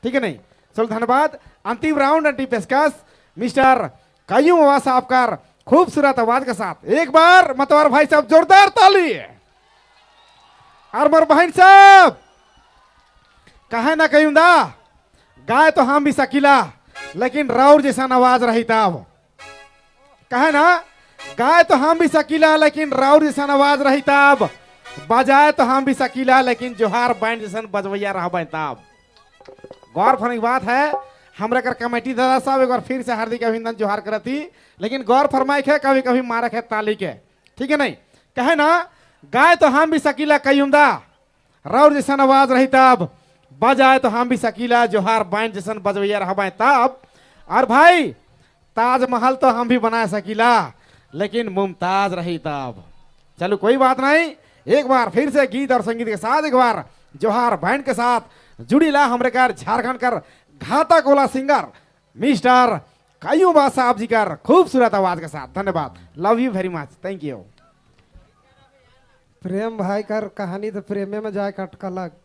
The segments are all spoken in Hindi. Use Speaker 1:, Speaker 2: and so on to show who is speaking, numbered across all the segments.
Speaker 1: ठीक है नहीं। चलो धन्यवाद। अंतिम राउंड अंतिम पेशकश मिस्टर काय्यूम अवाज साहब का खूबसूरत आवाज के साथ एक बार मतवार भाई साहब जोरदार ताली। और बहन साहब कहे ना कहीं दा गाय तो हम भी सकीला लेकिन राउर जैसा आवाज रही तब कहे ना गाय तो हम भी सकीला लेकिन राउर जैसा आवाज रही तब बजाए तो हम भी सकीला लेकिन जोहार बैंड जैसा बजवैया रह तब। गौर फरमाने की बात है हमरा कर कमेटी दादा साहब एक बार फिर से हार्दिक अभिनंदन जोहार करती लेकिन गौर फरमाइक है कभी कभी मारक है ताली के। ठीक है नहीं। कहे ना गाय तो हम भी सकीला कयूं दा राउर जैसा आवाज रही तब बजाए तो हम भी सकीला जोहार बैंड जैसन बजवैया रहबे तब। और भाई ताजमहल तो हम भी बना सकीला लेकिन मुमताज रही तब। चलो कोई बात नहीं। एक बार फिर से गीत और संगीत के साथ एक बार जोहार बैंड के साथ जुड़ी ला हमरे कर झारखंड कर घाता कोला सिंगर मिस्टर काय्यूम अवाज साहब जी कर खूबसूरत आवाज के साथ। धन्यवाद। Love you very much. Thank you.
Speaker 2: Prem भाई कर कहानी तो प्रेमे में जाए कटकलक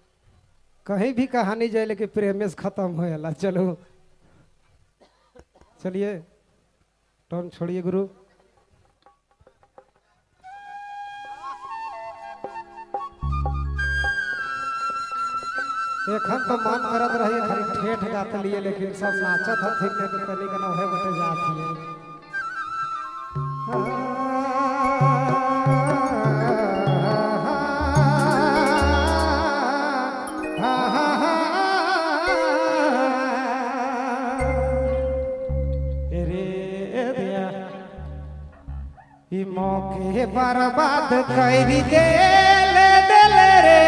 Speaker 2: कहीं भी कहानी जाए लेकिन प्रेमे से खत्म हो। चलो चलिए टर्न छोड़िए गुरु। एखन तो मन करत रही खाली ठेठ गात लिए लेकिन सब नाचत हथिन ने तो तनी के नहे बटे जाती है। रे दिया ई मौके बर्बाद करी दे रे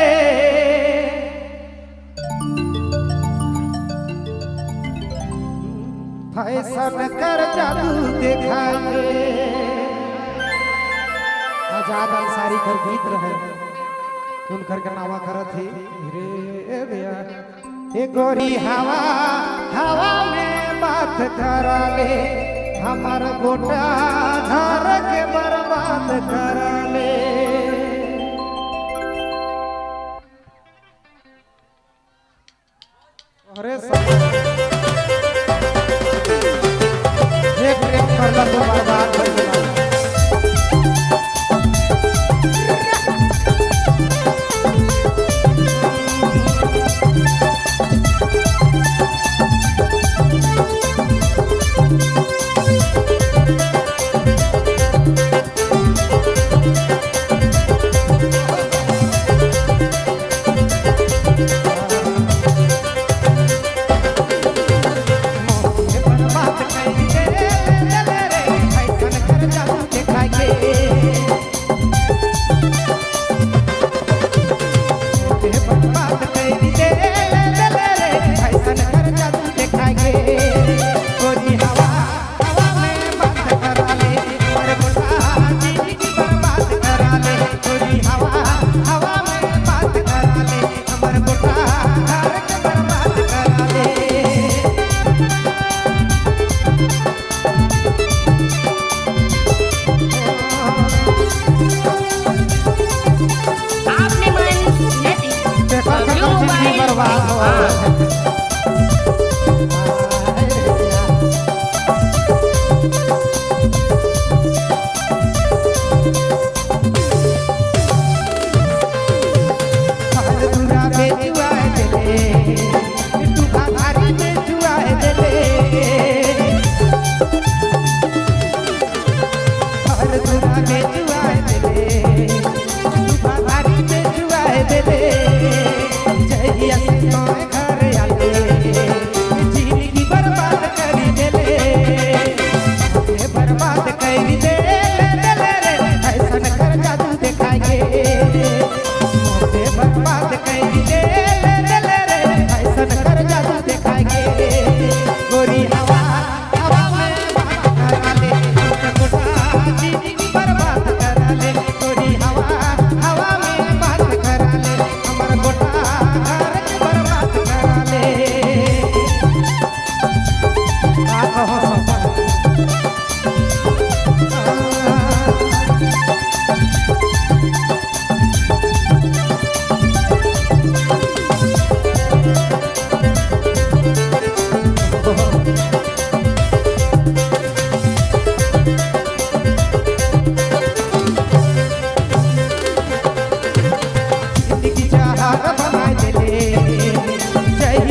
Speaker 2: फैशन कर जादू दिखाए। आजाद अंसारी कर गीत रहे उनकर के नामा करत थी रे दिया ए गोरी हवा हवा में बात करा ले हमार गोटा धर के बर्बाद करा ले। अरे प्रेम करला तो बर्बाद हो गया।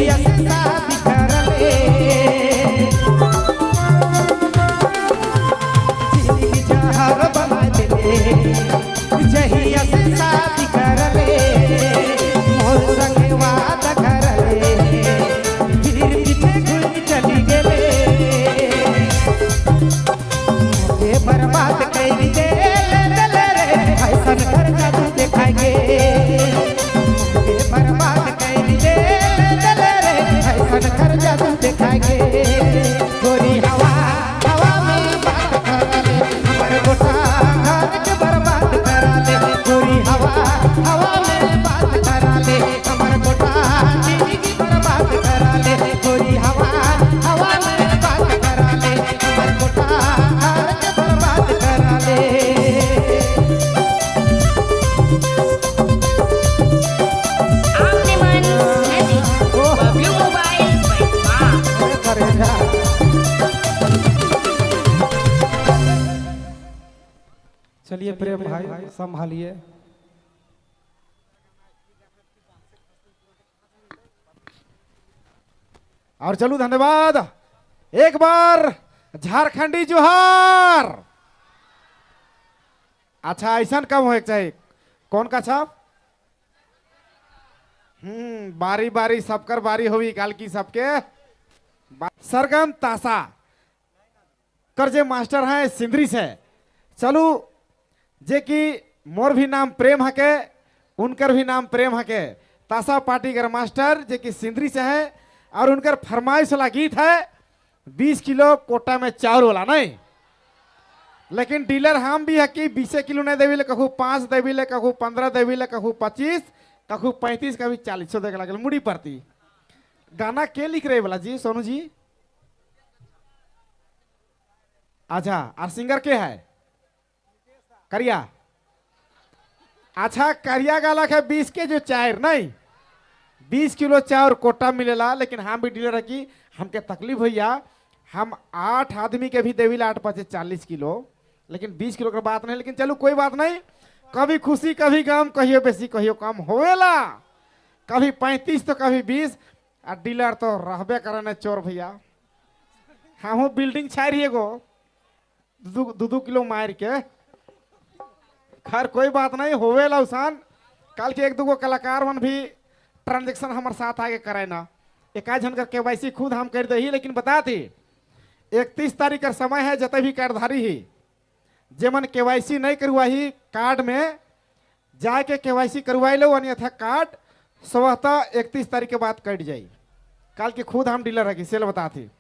Speaker 2: जहिया से शादी करले जिंदगी जहर बना देले जहिया से शादी करले मोर संगे वादा करले फिर पीछे घुल चली गेले के बर्बाद कर दे ले रे ऐसन कर जादू दिखाएंगे के बर्बाद कर दे ले रे ऐसन कर जादू दिखाएंगे गोरी हवा हवा में बात करा ले हमर गोटा घर के बर्बाद करा ले गोरी हवा हवा में बात करा ले हमर गोटा जिंदगी बर्बाद करा ले गोरी हवा हवा में बात करा ले हमर गोटा घर के बर्बाद करा ले
Speaker 3: Omniman Magic. Blue Mobile by Ma.
Speaker 2: करेगा चलिए प्रेम भाई संभालिए
Speaker 1: और चलू धन्यवाद एक बार झारखंडी जोहार। अच्छा ऐसा कम हो चाहिए कौन का छाप बारी बारी सबकर बारी होगी काल की सबके सरगम तासा करजे मास्टर हैं सिंदरी से चलू जे कि मोर भी नाम प्रेम हके उनकर भी नाम प्रेम हके तासा पार्टी कर मास्टर जे कि सिंदरी से है और उनकर फरमाइश वाला गीत है 20 किलो कोटा में चाउर वाला नहीं लेकिन डीलर हम भी है कि 20 किलो नहीं देवी ले कहू 5 देवी ले कहू 15 देवी ले कहू 25 कहू 35 कभी 40 देख लगे मुड़ी पड़ती गाना के लिख रहे वाला जी सोनू जी अच्छा और सिंगर के है करिया अच्छा करिया गाला है 20 के जो चायर नहीं 20 किलो चाउर कोटा मिलेला लेकिन हम भी डीलर है कि हमके तकलीफ भैया हम 8 आदमी के भी देवी 8 5 40 किलो लेकिन 20 किलो का बात नहीं लेकिन चलो कोई बात नहीं कभी खुशी कभी गम कहियो बेसी कहियो कम होएला कभी 35 तो कभी 20 और डीलर तो रहबे करने चोर भैया हम बिल्डिंग छाई गो 2 किलो मार के खैर कोई बात नहीं होवेला उसान कल के 1-2 कलाकार मन भी ट्रांजेक्शन हमारे साथ आगे करे ना एक जन का केवाईसी खुद हम कर दे ही लेकिन बता थी 31 तारीख का समय है जते भी कार्डधारी ही जेमन केवाईसी नहीं करवाही कार्ड में जाके केवाईसी करवाई लो अन्यथा कार्ड स्वतः 31 तारीख के बाद कट जाई कल के खुद हम डीलर है कि सेल बता थी